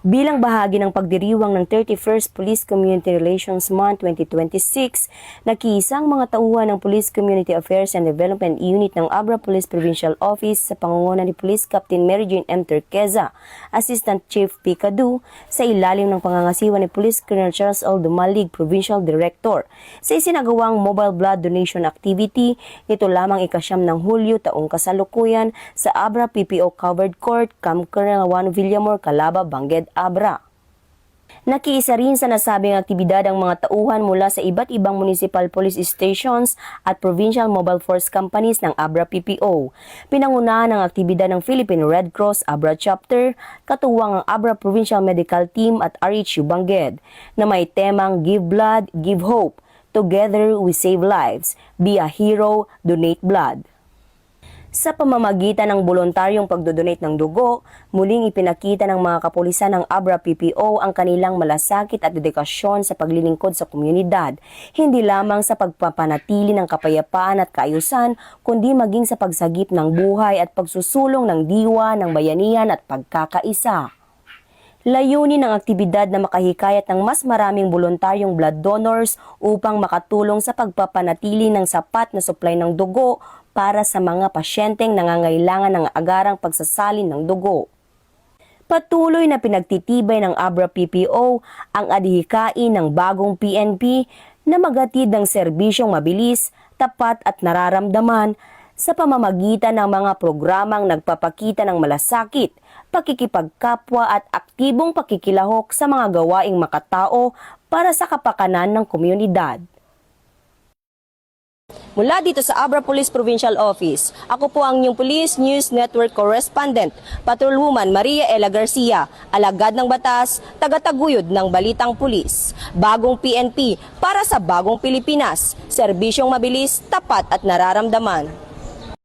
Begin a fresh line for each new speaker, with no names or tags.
Bilang bahagi ng pagdiriwang ng 31st Police Community Relations Month 2026, nakiisang mga tauhan ng Police Community Affairs and Development Unit ng Abra Police Provincial Office sa pangunguna ni Police Captain Mary Jane M. Terqueza, Assistant Chief Picadu, sa ilalim ng pangangasiwa ni Police Colonel Charles L. Dumalig, Provincial Director, sa isinagawang mobile blood donation activity nito lamang ika-9 ng Hulyo taong kasalukuyan sa Abra PPO Covered Court, Camp Colonel Juan Villamor, Calaba, Bangged, Abra. Nakiisa rin sa nasabing aktibidad ang mga tauhan mula sa iba't ibang municipal police stations at provincial mobile force companies ng Abra PPO. Pinangunahan ang aktibidad ng Philippine Red Cross Abra Chapter, katuwang ang Abra Provincial Medical Team at RHU Bangged, na may temang Give Blood, Give Hope. Together we save lives. Be a hero, donate blood. Sa pamamagitan ng voluntaryong pagdodonate ng dugo, muling ipinakita ng mga kapulisan ng Abra PPO ang kanilang malasakit at dedikasyon sa paglilingkod sa komunidad, hindi lamang sa pagpapanatili ng kapayapaan at kaayusan, kundi maging sa pagsagip ng buhay at pagsusulong ng diwa ng bayanihan at pagkakaisa. Layunin ng aktibidad na makahikayat ng mas maraming voluntaryong blood donors upang makatulong sa pagpapanatili ng sapat na supply ng dugo para sa mga pasyenteng nangangailangan ng agarang pagsasalin ng dugo. Patuloy na pinagtitibay ng Abra PPO ang adhikain ng bagong PNP na maghatid ng serbisyong mabilis, tapat at nararamdaman sa pamamagitan ng mga programang nagpapakita ng malasakit, pakikipagkapwa at aktibong pakikilahok sa mga gawaing makatao para sa kapakanan ng komunidad. Mula dito sa Abra Police Provincial Office, ako po ang inyong Police News Network Correspondent, Patrolwoman Maria Ella Garcia, alagad ng batas, tagataguyod ng balitang pulis. Bagong PNP para sa bagong Pilipinas, serbisyong mabilis, tapat at nararamdaman.